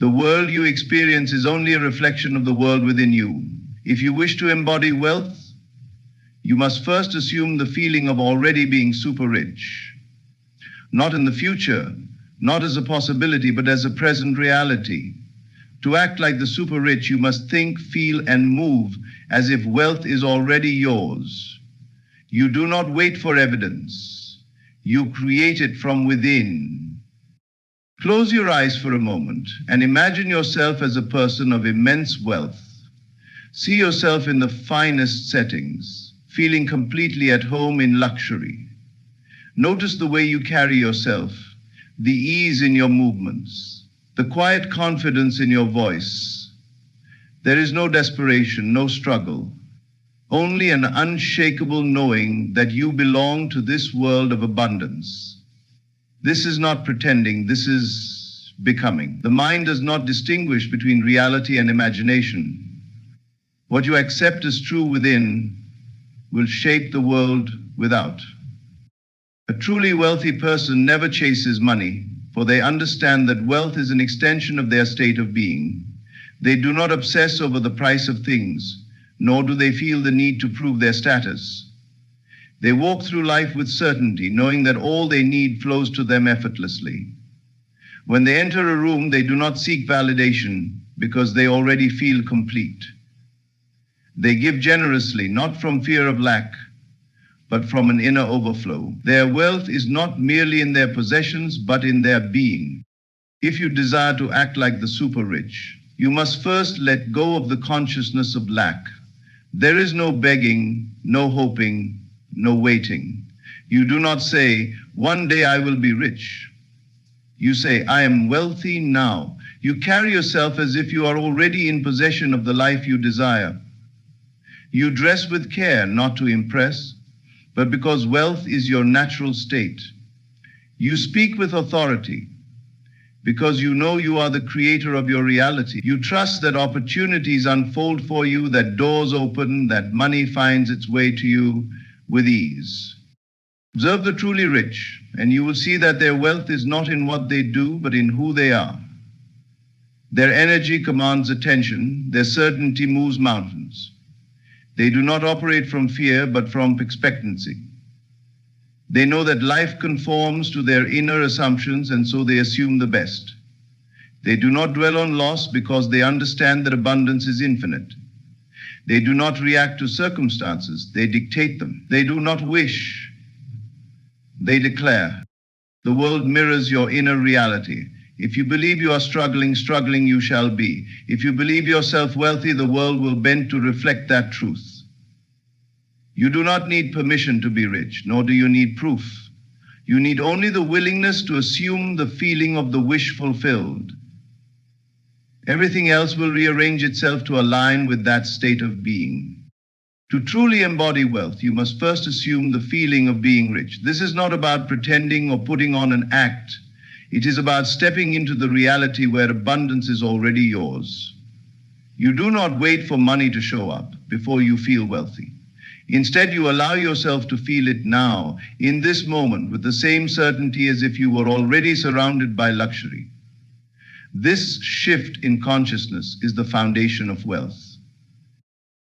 The world you experience is only a reflection of the world within you. If you wish to embody wealth, you must first assume the feeling of already being super rich. Not in the future, not as a possibility, but as a present reality. To act like the super rich, you must think, feel, and move as if wealth is already yours. You do not wait for evidence. You create it from within. Close your eyes for a moment and imagine yourself as a person of immense wealth. See yourself in the finest settings, feeling completely at home in luxury. Notice the way you carry yourself, the ease in your movements, the quiet confidence in your voice. There is no desperation, no struggle, only an unshakable knowing that you belong to this world of abundance. This is not pretending, this is becoming. The mind does not distinguish between reality and imagination. What you accept as true within will shape the world without. A truly wealthy person never chases money, for they understand that wealth is an extension of their state of being. They do not obsess over the price of things, nor do they feel the need to prove their status. They walk through life with certainty, knowing that all they need flows to them effortlessly. When they enter a room, they do not seek validation because they already feel complete. They give generously, not from fear of lack, but from an inner overflow. Their wealth is not merely in their possessions, but in their being. If you desire to act like the super rich, you must first let go of the consciousness of lack. There is no begging, no hoping, no waiting. You do not say, "One day I will be rich." You say, "I am wealthy now." You carry yourself as if you are already in possession of the life you desire. You dress with care, not to impress, but because wealth is your natural state. You speak with authority, because you know you are the creator of your reality. You trust that opportunities unfold for you, that doors open, that money finds its way to you with ease. Observe the truly rich, and you will see that their wealth is not in what they do, but in who they are. Their energy commands attention, their certainty moves mountains. They do not operate from fear, but from expectancy. They know that life conforms to their inner assumptions, and so they assume the best. They do not dwell on loss because they understand that abundance is infinite. They do not react to circumstances, they dictate them. They do not wish, they declare. The world mirrors your inner reality. If you believe you are struggling, you shall be. If you believe yourself wealthy, the world will bend to reflect that truth. You do not need permission to be rich, nor do you need proof. You need only the willingness to assume the feeling of the wish fulfilled. Everything else will rearrange itself to align with that state of being. To truly embody wealth, you must first assume the feeling of being rich. This is not about pretending or putting on an act. It is about stepping into the reality where abundance is already yours. You do not wait for money to show up before you feel wealthy. Instead, you allow yourself to feel it now, in this moment, with the same certainty as if you were already surrounded by luxury. This shift in consciousness is the foundation of wealth.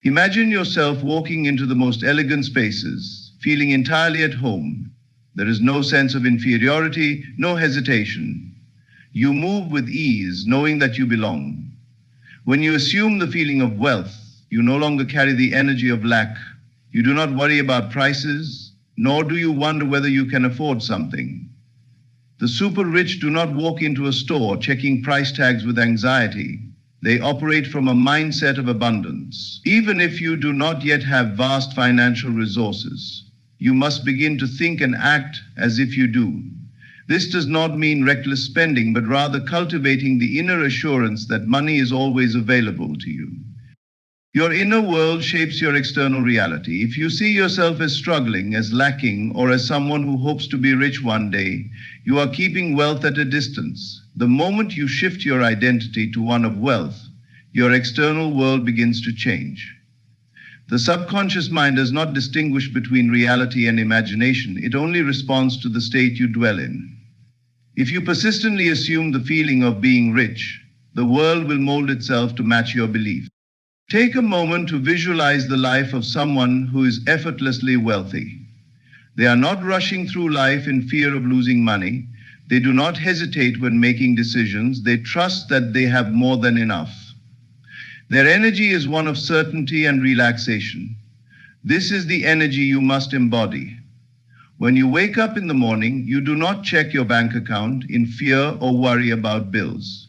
Imagine yourself walking into the most elegant spaces, feeling entirely at home. There is no sense of inferiority, no hesitation. You move with ease, knowing that you belong. When you assume the feeling of wealth, you no longer carry the energy of lack. You do not worry about prices, nor do you wonder whether you can afford something. The super rich do not walk into a store checking price tags with anxiety. They operate from a mindset of abundance. Even if you do not yet have vast financial resources, you must begin to think and act as if you do. This does not mean reckless spending, but rather cultivating the inner assurance that money is always available to you. Your inner world shapes your external reality. If you see yourself as struggling, as lacking, or as someone who hopes to be rich one day, you are keeping wealth at a distance. The moment you shift your identity to one of wealth, your external world begins to change. The subconscious mind does not distinguish between reality and imagination. It only responds to the state you dwell in. If you persistently assume the feeling of being rich, The world will mold itself to match your belief. Take a moment to visualize the life of someone who is effortlessly wealthy. They are not rushing through life in fear of losing money. They do not hesitate when making decisions. They trust that they have more than enough. Their energy is one of certainty and relaxation. This is the energy you must embody. When you wake up in the morning, you do not check your bank account in fear or worry about bills.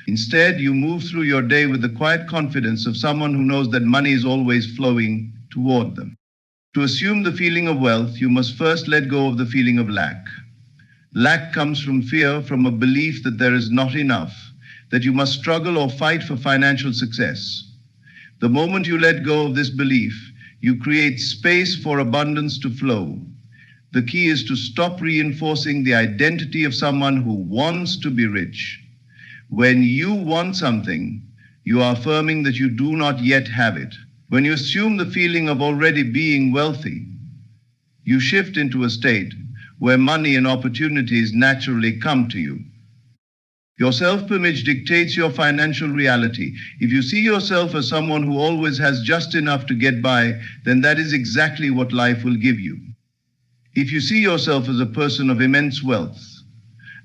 Instead, you move through your day with the quiet confidence of someone who knows that money is always flowing toward them. To assume the feeling of wealth, you must first let go of the feeling of lack. Lack comes from fear, from a belief that there is not enough, that you must struggle or fight for financial success. The moment you let go of this belief, you create space for abundance to flow. The key is to stop reinforcing the identity of someone who wants to be rich. When you want something, you are affirming that you do not yet have it. When you assume the feeling of already being wealthy, you shift into a state where money and opportunities naturally come to you. Your self-image dictates your financial reality. If you see yourself as someone who always has just enough to get by, then that is exactly what life will give you. If you see yourself as a person of immense wealth,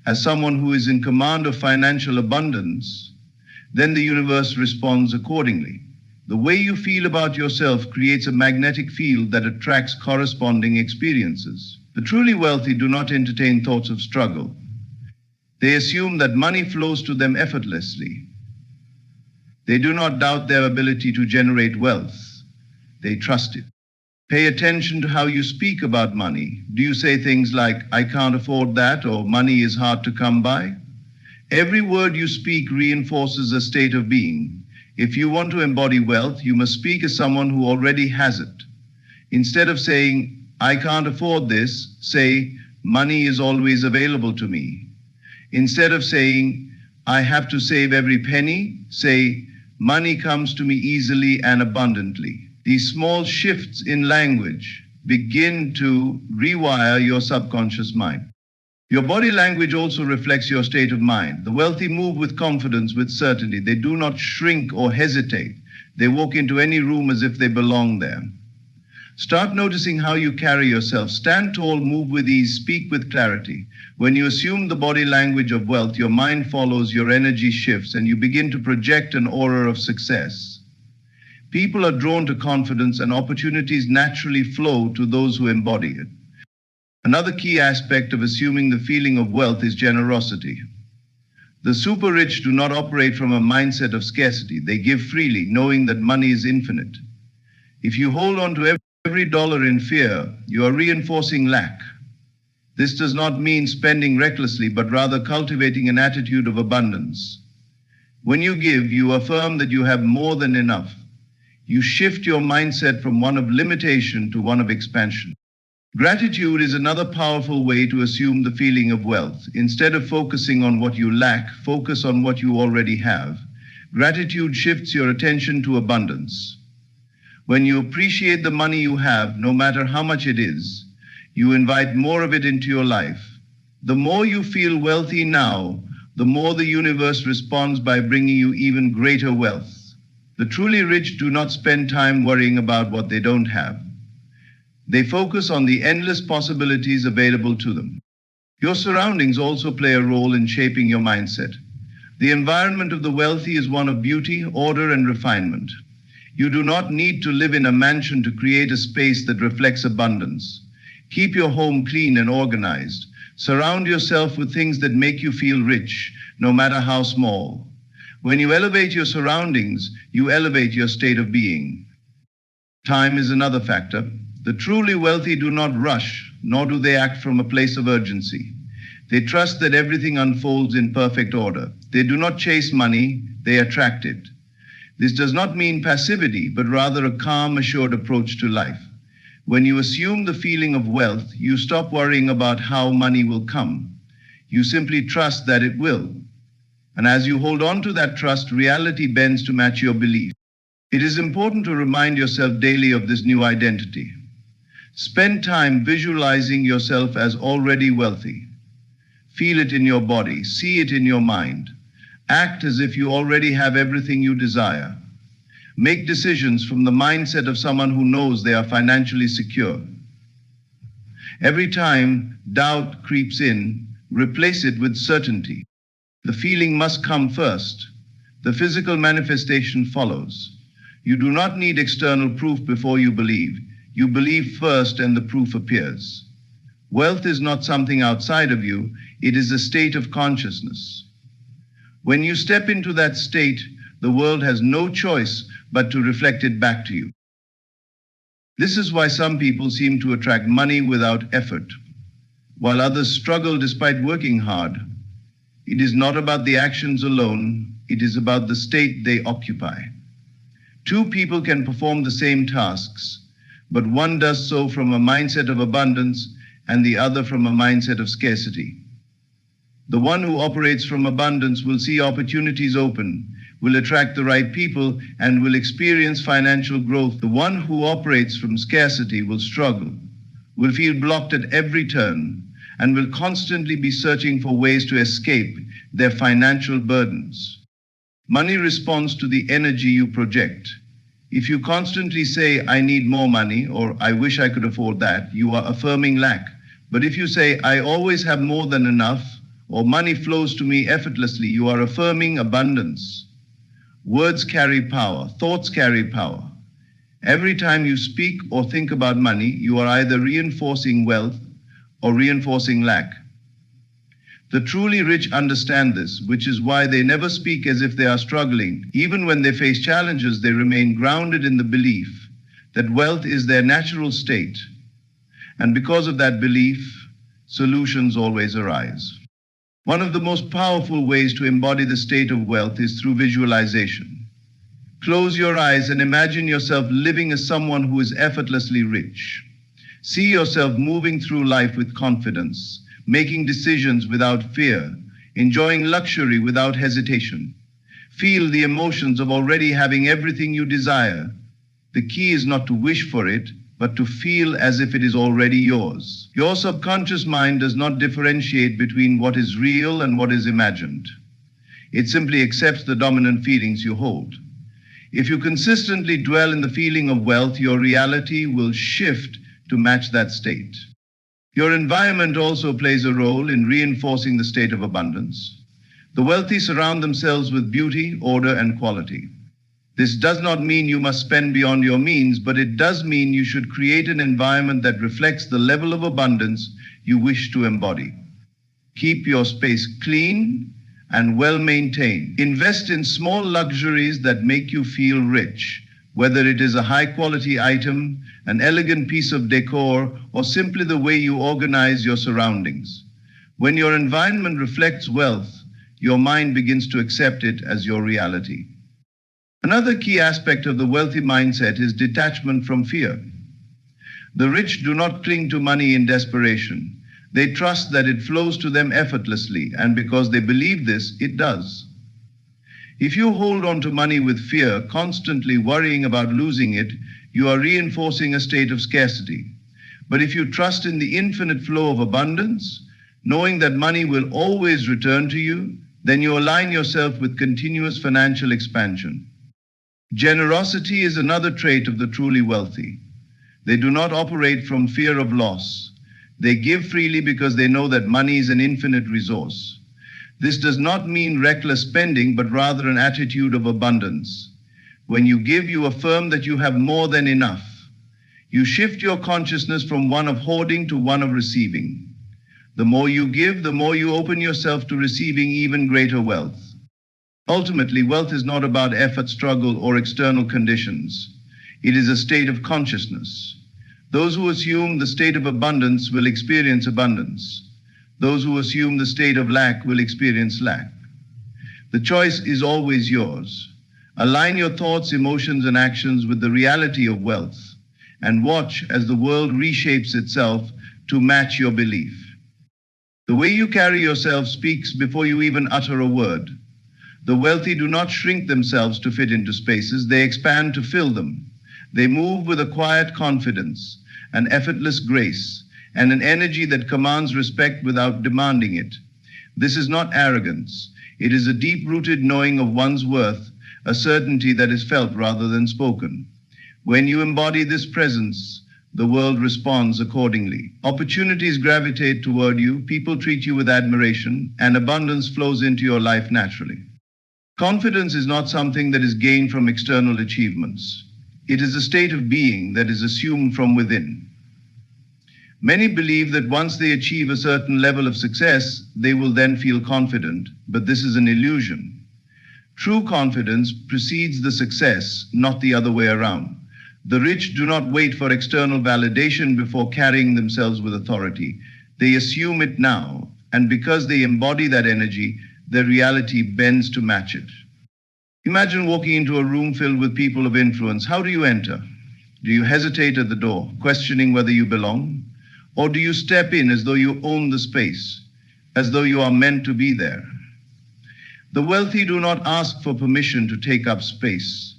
as someone who is in command of financial abundance, then the universe responds accordingly. The way you feel about yourself creates a magnetic field that attracts corresponding experiences. The truly wealthy do not entertain thoughts of struggle. They assume that money flows to them effortlessly. They do not doubt their ability to generate wealth. They trust it. Pay attention to how you speak about money. Do you say things like, "I can't afford that," or "money is hard to come by"? Every word you speak reinforces a state of being. If you want to embody wealth, you must speak as someone who already has it. Instead of saying, "I can't afford this," say, "Money is always available to me." Instead of saying, "I have to save every penny," say, "Money comes to me easily and abundantly." These small shifts in language begin to rewire your subconscious mind. Your body language also reflects your state of mind. The wealthy move with confidence, with certainty. They do not shrink or hesitate. They walk into any room as if they belong there. Start noticing how you carry yourself. Stand tall, move with ease, speak with clarity. When you assume the body language of wealth, your mind follows, your energy shifts, and you begin to project an aura of success. People are drawn to confidence, and opportunities naturally flow to those who embody it. Another key aspect of assuming the feeling of wealth is generosity. The super rich do not operate from a mindset of scarcity. They give freely, knowing that money is infinite. If you hold on to every dollar in fear, you are reinforcing lack. This does not mean spending recklessly, but rather cultivating an attitude of abundance. When you give, you affirm that you have more than enough. You shift your mindset from one of limitation to one of expansion. Gratitude is another powerful way to assume the feeling of wealth. Instead of focusing on what you lack, focus on what you already have. Gratitude shifts your attention to abundance. When you appreciate the money you have, no matter how much it is, you invite more of it into your life. The more you feel wealthy now, the more the universe responds by bringing you even greater wealth. The truly rich do not spend time worrying about what they don't have. They focus on the endless possibilities available to them. Your surroundings also play a role in shaping your mindset. The environment of the wealthy is one of beauty, order, and refinement. You do not need to live in a mansion to create a space that reflects abundance. Keep your home clean and organized. Surround yourself with things that make you feel rich, no matter how small. When you elevate your surroundings, you elevate your state of being. Time is another factor. The truly wealthy do not rush, nor do they act from a place of urgency. They trust that everything unfolds in perfect order. They do not chase money, they attract it. This does not mean passivity, but rather a calm, assured approach to life. When you assume the feeling of wealth, you stop worrying about how money will come. You simply trust that it will. And as you hold on to that trust, reality bends to match your belief. It is important to remind yourself daily of this new identity. Spend time visualizing yourself as already wealthy. Feel it in your body, see it in your mind. Act as if you already have everything you desire. Make decisions from the mindset of someone who knows they are financially secure. Every time doubt creeps in, replace it with certainty. The feeling must come first. The physical manifestation follows. You do not need external proof before you believe. You believe first and the proof appears. Wealth is not something outside of you, it is a state of consciousness. When you step into that state, the world has no choice but to reflect it back to you. This is why some people seem to attract money without effort, while others struggle despite working hard. It is not about the actions alone, it is about the state they occupy. Two people can perform the same tasks, but one does so from a mindset of abundance and the other from a mindset of scarcity. The one who operates from abundance will see opportunities open, will attract the right people, and will experience financial growth. The one who operates from scarcity will struggle, will feel blocked at every turn, and will constantly be searching for ways to escape their financial burdens. Money responds to the energy you project. If you constantly say, I need more money, or I wish I could afford that, you are affirming lack. But if you say, I always have more than enough, or money flows to me effortlessly, you are affirming abundance. Words carry power, thoughts carry power. Every time you speak or think about money, you are either reinforcing wealth or reinforcing lack. The truly rich understand this, which is why they never speak as if they are struggling. Even when they face challenges, they remain grounded in the belief that wealth is their natural state. And because of that belief, solutions always arise. One of the most powerful ways to embody the state of wealth is through visualization. Close your eyes and imagine yourself living as someone who is effortlessly rich. See yourself moving through life with confidence, making decisions without fear, enjoying luxury without hesitation. Feel the emotions of already having everything you desire. The key is not to wish for it, but to feel as if it is already yours. Your subconscious mind does not differentiate between what is real and what is imagined. It simply accepts the dominant feelings you hold. If you consistently dwell in the feeling of wealth, your reality will shift to match that state. Your environment also plays a role in reinforcing the state of abundance. The wealthy surround themselves with beauty, order, and quality. This does not mean you must spend beyond your means, but it does mean you should create an environment that reflects the level of abundance you wish to embody. Keep your space clean and well maintained. Invest in small luxuries that make you feel rich, whether it is a high-quality item, an elegant piece of decor, or simply the way you organize your surroundings. When your environment reflects wealth, your mind begins to accept it as your reality. Another key aspect of the wealthy mindset is detachment from fear. The rich do not cling to money in desperation. They trust that it flows to them effortlessly, and because they believe this, it does. If you hold on to money with fear, constantly worrying about losing it, you are reinforcing a state of scarcity. But if you trust in the infinite flow of abundance, knowing that money will always return to you, then you align yourself with continuous financial expansion. Generosity is another trait of the truly wealthy. They do not operate from fear of loss. They give freely because they know that money is an infinite resource. This does not mean reckless spending, but rather an attitude of abundance. When you give, you affirm that you have more than enough. You shift your consciousness from one of hoarding to one of receiving. The more you give, the more you open yourself to receiving even greater wealth. Ultimately, wealth is not about effort, struggle, or external conditions. It is a state of consciousness. Those who assume the state of abundance will experience abundance. Those who assume the state of lack will experience lack. The choice is always yours. Align your thoughts, emotions, and actions with the reality of wealth, and watch as the world reshapes itself to match your belief. The way you carry yourself speaks before you even utter a word. The wealthy do not shrink themselves to fit into spaces, they expand to fill them. They move with a quiet confidence, an effortless grace, and an energy that commands respect without demanding it. This is not arrogance. It is a deep-rooted knowing of one's worth, a certainty that is felt rather than spoken. When you embody this presence, the world responds accordingly. Opportunities gravitate toward you, people treat you with admiration, and abundance flows into your life naturally. Confidence is not something that is gained from external achievements. It is a state of being that is assumed from within. Many believe that once they achieve a certain level of success, they will then feel confident, but this is an illusion. True confidence precedes the success, not the other way around. The rich do not wait for external validation before carrying themselves with authority. They assume it now, and because they embody that energy, their reality bends to match it. Imagine walking into a room filled with people of influence. How do you enter? Do you hesitate at the door, questioning whether you belong? Or do you step in as though you own the space, as though you are meant to be there? The wealthy do not ask for permission to take up space.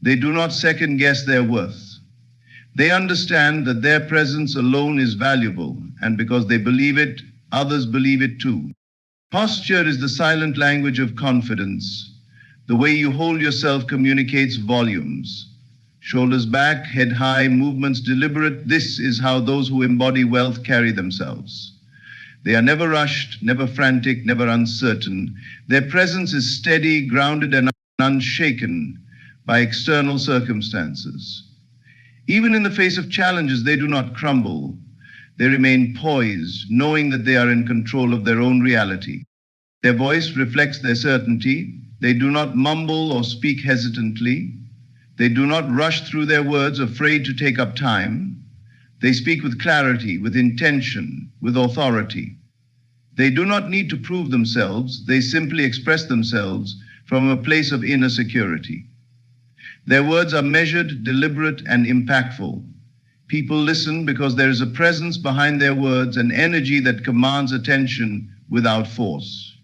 They do not second-guess their worth. They understand that their presence alone is valuable, and because they believe it, others believe it too. Posture is the silent language of confidence. The way you hold yourself communicates volumes. Shoulders back, head high, movements deliberate. This is how those who embody wealth carry themselves. They are never rushed, never frantic, never uncertain. Their presence is steady, grounded, and unshaken by external circumstances. Even in the face of challenges, they do not crumble. They remain poised, knowing that they are in control of their own reality. Their voice reflects their certainty. They do not mumble or speak hesitantly. They do not rush through their words, afraid to take up time. They speak with clarity, with intention, with authority. They do not need to prove themselves. They simply express themselves from a place of inner security. Their words are measured, deliberate, and impactful. People listen because there is a presence behind their words, an energy that commands attention without force.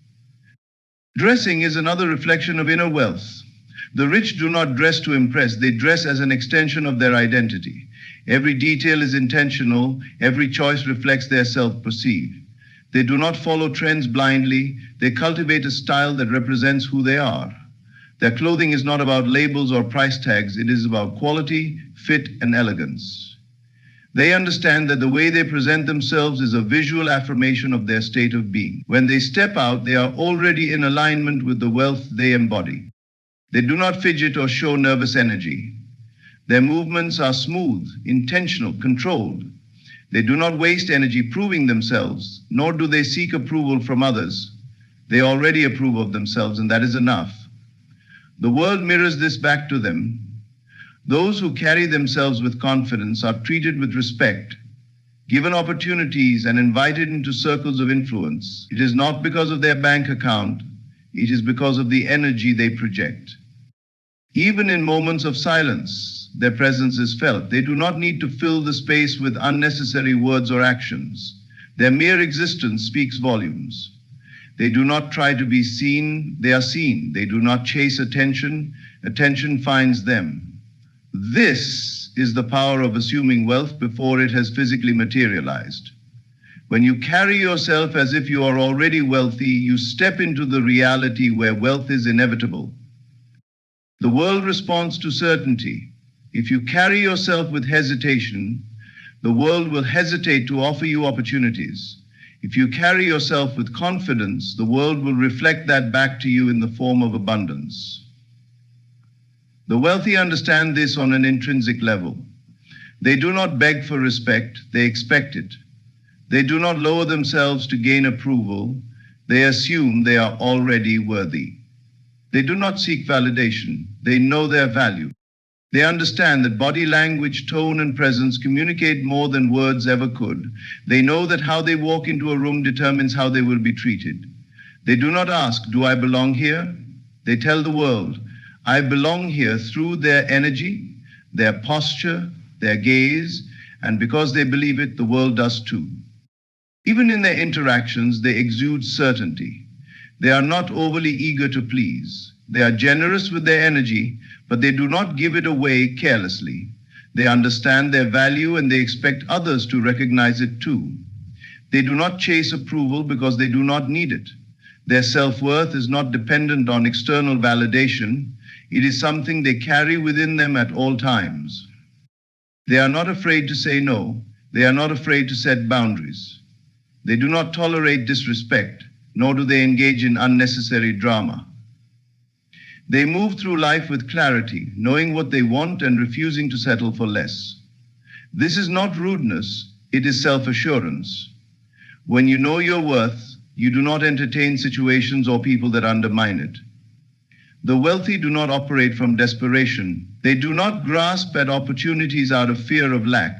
Dressing is another reflection of inner wealth. The rich do not dress to impress, they dress as an extension of their identity. Every detail is intentional, every choice reflects their self-perceived. They do not follow trends blindly, they cultivate a style that represents who they are. Their clothing is not about labels or price tags, it is about quality, fit, and elegance. They understand that the way they present themselves is a visual affirmation of their state of being. When they step out, they are already in alignment with the wealth they embody. They do not fidget or show nervous energy. Their movements are smooth, intentional, controlled. They do not waste energy proving themselves, nor do they seek approval from others. They already approve of themselves, and that is enough. The world mirrors this back to them. Those who carry themselves with confidence are treated with respect, given opportunities, and invited into circles of influence. It is not because of their bank account, it is because of the energy they project. Even in moments of silence, their presence is felt. They do not need to fill the space with unnecessary words or actions. Their mere existence speaks volumes. They do not try to be seen, they are seen. They do not chase attention, attention finds them. This is the power of assuming wealth before it has physically materialized. When you carry yourself as if you are already wealthy, you step into the reality where wealth is inevitable. The world responds to certainty. If you carry yourself with hesitation, the world will hesitate to offer you opportunities. If you carry yourself with confidence, the world will reflect that back to you in the form of abundance. The wealthy understand this on an intrinsic level. They do not beg for respect, they expect it. They do not lower themselves to gain approval, they assume they are already worthy. They do not seek validation, they know their value. They understand that body language, tone, and presence communicate more than words ever could. They know that how they walk into a room determines how they will be treated. They do not ask, "Do I belong here?" They tell the world, "I belong here," through their energy, their posture, their gaze, and because they believe it, the world does too. Even in their interactions, they exude certainty. They are not overly eager to please. They are generous with their energy, but they do not give it away carelessly. They understand their value and they expect others to recognize it too. They do not chase approval because they do not need it. Their self-worth is not dependent on external validation. It is something they carry within them at all times. They are not afraid to say no. They are not afraid to set boundaries. They do not tolerate disrespect, nor do they engage in unnecessary drama. They move through life with clarity, knowing what they want and refusing to settle for less. This is not rudeness, it is self-assurance. When you know your worth, you do not entertain situations or people that undermine it. The wealthy do not operate from desperation. They do not grasp at opportunities out of fear of lack.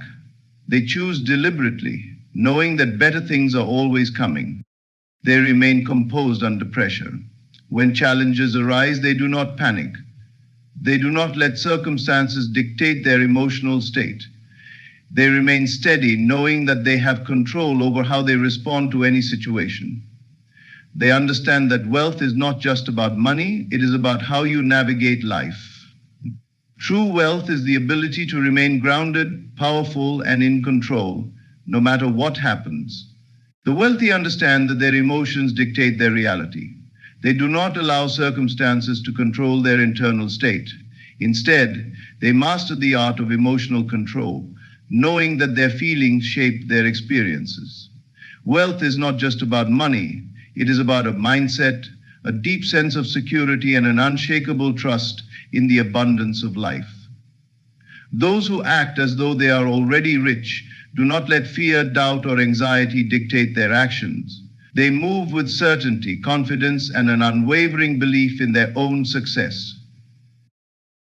They choose deliberately, knowing that better things are always coming. They remain composed under pressure. When challenges arise, they do not panic. They do not let circumstances dictate their emotional state. They remain steady, knowing that they have control over how they respond to any situation. They understand that wealth is not just about money, it is about how you navigate life. True wealth is the ability to remain grounded, powerful, and in control, no matter what happens. The wealthy understand that their emotions dictate their reality. They do not allow circumstances to control their internal state. Instead, they master the art of emotional control, knowing that their feelings shape their experiences. Wealth is not just about money. It is about a mindset, a deep sense of security, and an unshakable trust in the abundance of life. Those who act as though they are already rich do not let fear, doubt, or anxiety dictate their actions. They move with certainty, confidence, and an unwavering belief in their own success.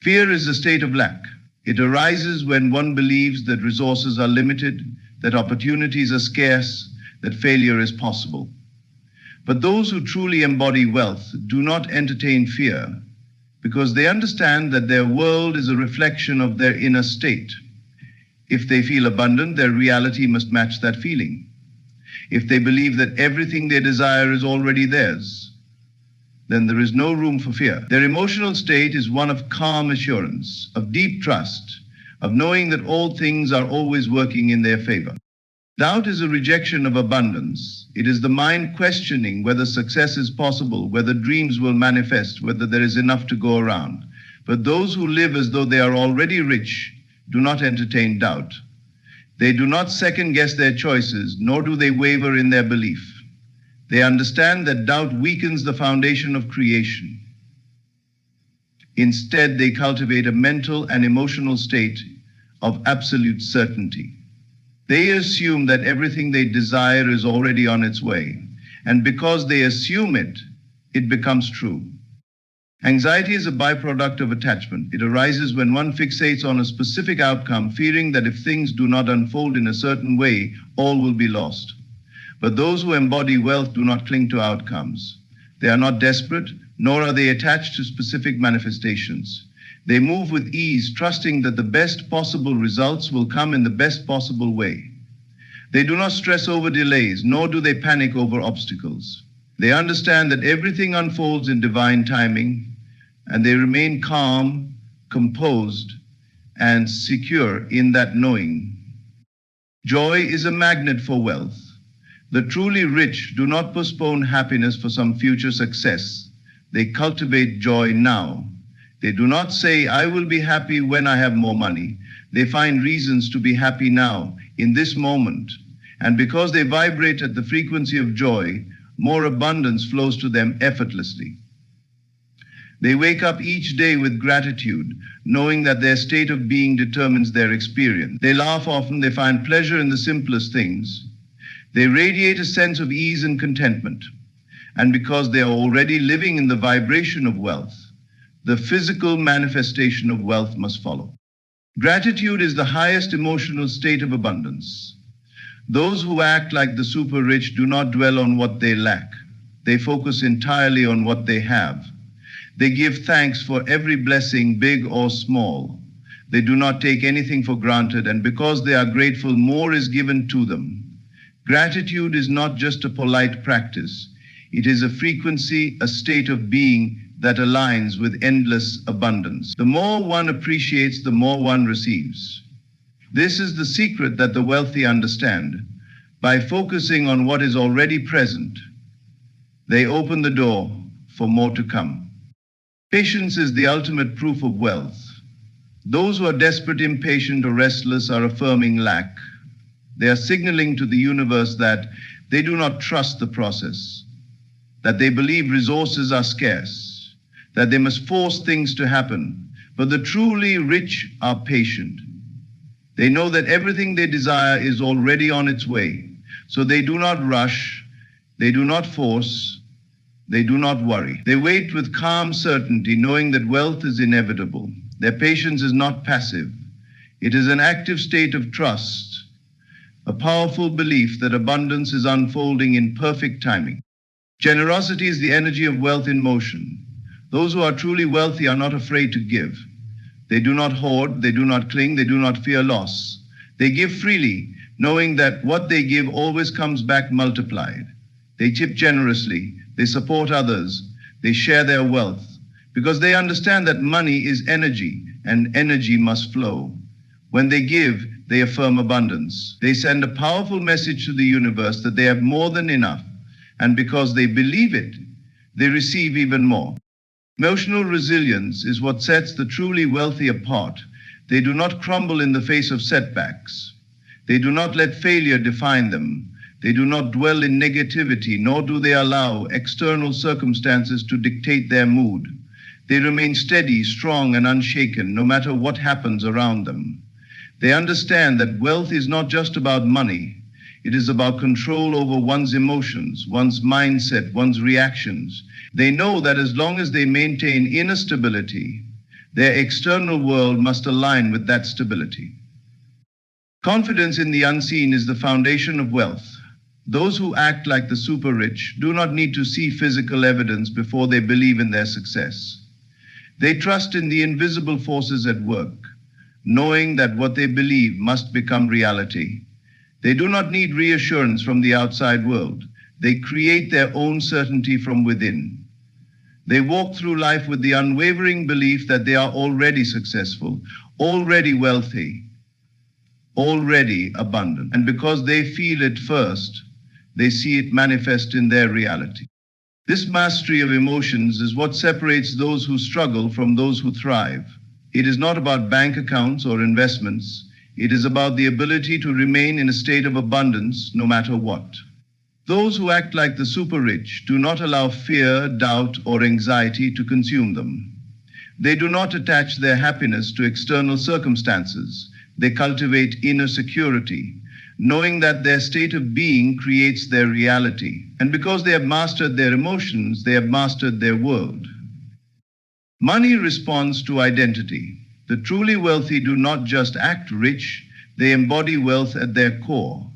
Fear is a state of lack. It arises when one believes that resources are limited, that opportunities are scarce, that failure is possible. But those who truly embody wealth do not entertain fear, because they understand that their world is a reflection of their inner state. If they feel abundant, their reality must match that feeling. If they believe that everything they desire is already theirs, then there is no room for fear. Their emotional state is one of calm assurance, of deep trust, of knowing that all things are always working in their favor. Doubt is a rejection of abundance. It is the mind questioning whether success is possible, whether dreams will manifest, whether there is enough to go around. But those who live as though they are already rich do not entertain doubt. They do not second-guess their choices, nor do they waver in their belief. They understand that doubt weakens the foundation of creation. Instead, they cultivate a mental and emotional state of absolute certainty. They assume that everything they desire is already on its way, and because they assume it, it becomes true. Anxiety is a byproduct of attachment. It arises when one fixates on a specific outcome, fearing that if things do not unfold in a certain way, all will be lost. But those who embody wealth do not cling to outcomes. They are not desperate, nor are they attached to specific manifestations. They move with ease, trusting that the best possible results will come in the best possible way. They do not stress over delays, nor do they panic over obstacles. They understand that everything unfolds in divine timing, and they remain calm, composed, and secure in that knowing. Joy is a magnet for wealth. The truly rich do not postpone happiness for some future success. They cultivate joy now. They do not say, I will be happy when I have more money. They find reasons to be happy now, in this moment. And because they vibrate at the frequency of joy, more abundance flows to them effortlessly. They wake up each day with gratitude, knowing that their state of being determines their experience. They laugh often, they find pleasure in the simplest things. They radiate a sense of ease and contentment. And because they are already living in the vibration of wealth, the physical manifestation of wealth must follow. Gratitude is the highest emotional state of abundance. Those who act like the super rich do not dwell on what they lack. They focus entirely on what they have. They give thanks for every blessing, big or small. They do not take anything for granted, and because they are grateful, more is given to them. Gratitude is not just a polite practice. It is a frequency, a state of being that aligns with endless abundance. The more one appreciates, the more one receives. This is the secret that the wealthy understand. By focusing on what is already present, They open the door for more to come. Patience is the ultimate proof of wealth. Those who are desperate, impatient, or restless are affirming lack. They are signaling to the universe that they do not trust the process, that they believe resources are scarce, that they must force things to happen. But the truly rich are patient. They know that everything they desire is already on its way, so they do not rush, they do not force, they do not worry. They wait with calm certainty, knowing that wealth is inevitable. Their patience is not passive. It is an active state of trust, a powerful belief that abundance is unfolding in perfect timing. Generosity is the energy of wealth in motion. Those who are truly wealthy are not afraid to give. They do not hoard, they do not cling, they do not fear loss. They give freely, knowing that what they give always comes back multiplied. They tip generously, they support others, they share their wealth, because they understand that money is energy, and energy must flow. When they give, they affirm abundance. They send a powerful message to the universe that they have more than enough, and because they believe it, they receive even more. Emotional resilience is what sets the truly wealthy apart. They do not crumble in the face of setbacks. They do not let failure define them. They do not dwell in negativity, nor do they allow external circumstances to dictate their mood. They remain steady, strong, and unshaken, no matter what happens around them. They understand that wealth is not just about money. It is about control over one's emotions, one's mindset, one's reactions. They know that as long as they maintain inner stability, their external world must align with that stability. Confidence in the unseen is the foundation of wealth. Those who act like the super rich do not need to see physical evidence before they believe in their success. They trust in the invisible forces at work, knowing that what they believe must become reality. They do not need reassurance from the outside world. They create their own certainty from within. They walk through life with the unwavering belief that they are already successful, already wealthy, already abundant. And because they feel it first, they see it manifest in their reality. This mastery of emotions is what separates those who struggle from those who thrive. It is not about bank accounts or investments. It is about the ability to remain in a state of abundance no matter what. Those who act like the super rich do not allow fear, doubt, or anxiety to consume them. They do not attach their happiness to external circumstances. They cultivate inner security, knowing that their state of being creates their reality. And because they have mastered their emotions, they have mastered their world. Money responds to identity. The truly wealthy do not just act rich, they embody wealth at their core.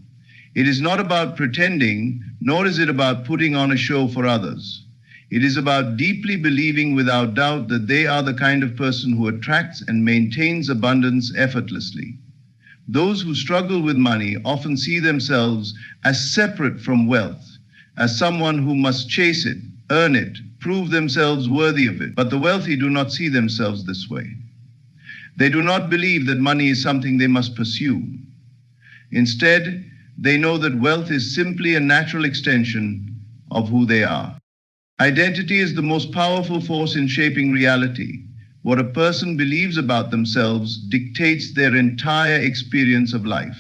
It is not about pretending, nor is it about putting on a show for others. It is about deeply believing without doubt that they are the kind of person who attracts and maintains abundance effortlessly. Those who struggle with money often see themselves as separate from wealth, as someone who must chase it, earn it, prove themselves worthy of it. But the wealthy do not see themselves this way. They do not believe that money is something they must pursue. Instead, they know that wealth is simply a natural extension of who they are. Identity is the most powerful force in shaping reality. What a person believes about themselves dictates their entire experience of life.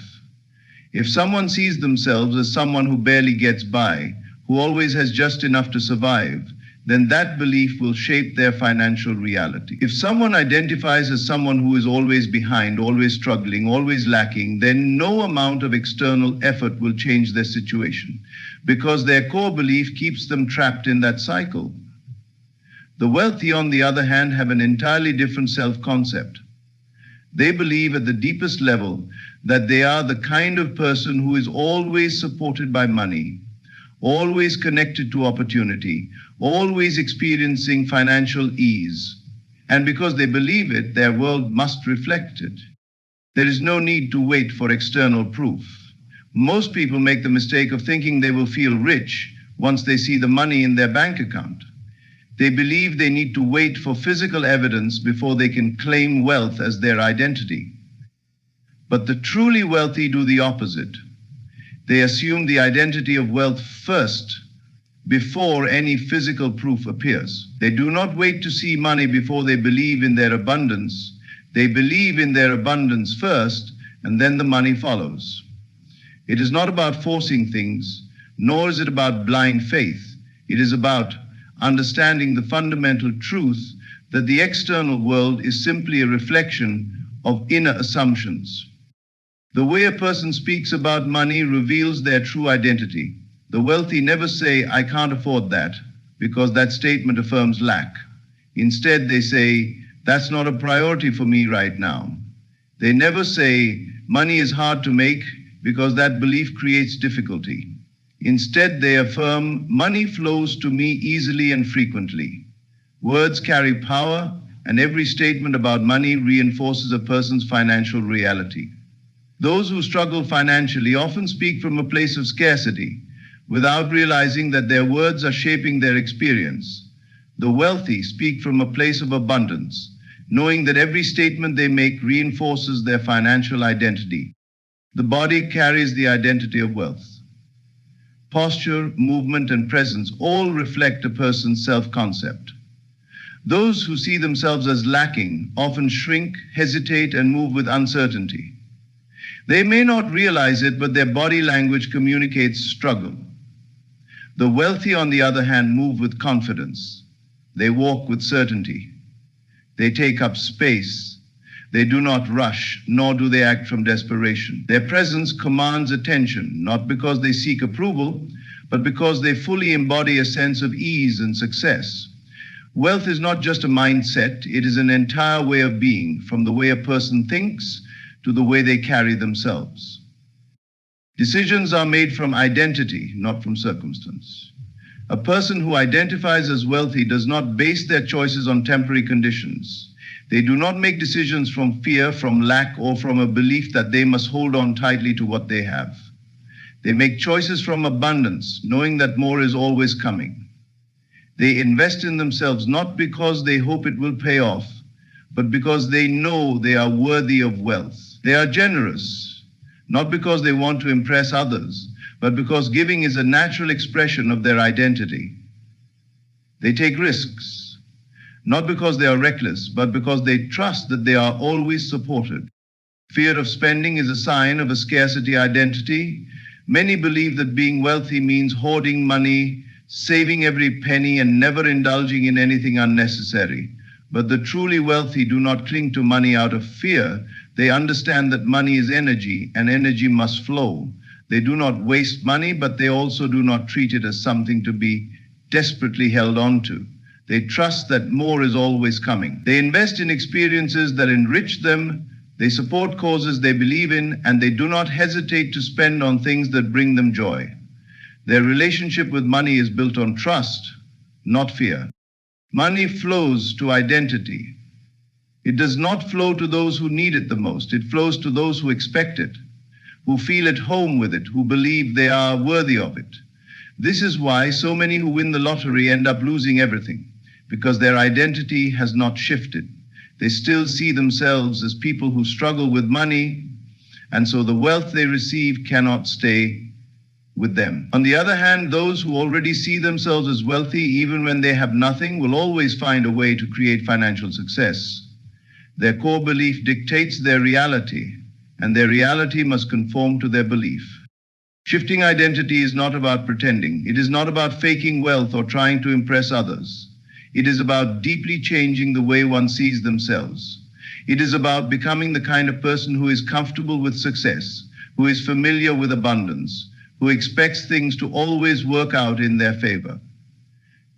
If someone sees themselves as someone who barely gets by, who always has just enough to survive, then that belief will shape their financial reality. If someone identifies as someone who is always behind, always struggling, always lacking, then no amount of external effort will change their situation, because their core belief keeps them trapped in that cycle. The wealthy, on the other hand, have an entirely different self-concept. They believe at the deepest level that they are the kind of person who is always supported by money, always connected to opportunity, always experiencing financial ease. And because they believe it, their world must reflect it. There is no need to wait for external proof. Most people make the mistake of thinking they will feel rich once they see the money in their bank account. They believe they need to wait for physical evidence before they can claim wealth as their identity. But the truly wealthy do the opposite. They assume the identity of wealth first before any physical proof appears. They do not wait to see money before they believe in their abundance. They believe in their abundance first, and then the money follows. It is not about forcing things, nor is it about blind faith. It is about understanding the fundamental truth that the external world is simply a reflection of inner assumptions. The way a person speaks about money reveals their true identity. The wealthy never say, "I can't afford that," because that statement affirms lack. Instead, they say, "That's not a priority for me right now." They never say, "Money is hard to make," because that belief creates difficulty. Instead, they affirm, "Money flows to me easily and frequently." Words carry power, and every statement about money reinforces a person's financial reality. Those who struggle financially often speak from a place of scarcity, without realizing that their words are shaping their experience. The wealthy speak from a place of abundance, knowing that every statement they make reinforces their financial identity. The body carries the identity of wealth. Posture, movement, and presence all reflect a person's self-concept. Those who see themselves as lacking often shrink, hesitate, and move with uncertainty. They may not realize it, but their body language communicates struggle. The wealthy, on the other hand, move with confidence. They walk with certainty. They take up space. They do not rush, nor do they act from desperation. Their presence commands attention, not because they seek approval, but because they fully embody a sense of ease and success. Wealth is not just a mindset, it is an entire way of being, from the way a person thinks to the way they carry themselves. Decisions are made from identity, not from circumstance. A person who identifies as wealthy does not base their choices on temporary conditions. They do not make decisions from fear, from lack, or from a belief that they must hold on tightly to what they have. They make choices from abundance, knowing that more is always coming. They invest in themselves not because they hope it will pay off, but because they know they are worthy of wealth. They are generous, not because they want to impress others, but because giving is a natural expression of their identity. They take risks, not because they are reckless, but because they trust that they are always supported. Fear of spending is a sign of a scarcity identity. Many believe that being wealthy means hoarding money, saving every penny, and never indulging in anything unnecessary. But the truly wealthy do not cling to money out of fear. They understand that money is energy, and energy must flow. They do not waste money, but they also do not treat it as something to be desperately held on to. They trust that more is always coming. They invest in experiences that enrich them. They support causes they believe in, and they do not hesitate to spend on things that bring them joy. Their relationship with money is built on trust, not fear. Money flows to identity. It does not flow to those who need it the most. It flows to those who expect it, who feel at home with it, who believe they are worthy of it. This is why so many who win the lottery end up losing everything, because their identity has not shifted. They still see themselves as people who struggle with money, and so the wealth they receive cannot stay with them. On the other hand, those who already see themselves as wealthy, even when they have nothing, will always find a way to create financial success. Their core belief dictates their reality, and their reality must conform to their belief. Shifting identity is not about pretending. It is not about faking wealth or trying to impress others. It is about deeply changing the way one sees themselves. It is about becoming the kind of person who is comfortable with success, who is familiar with abundance, who expects things to always work out in their favor.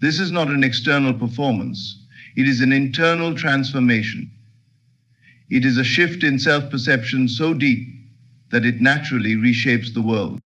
This is not an external performance. It is an internal transformation. It is a shift in self-perception so deep that it naturally reshapes the world.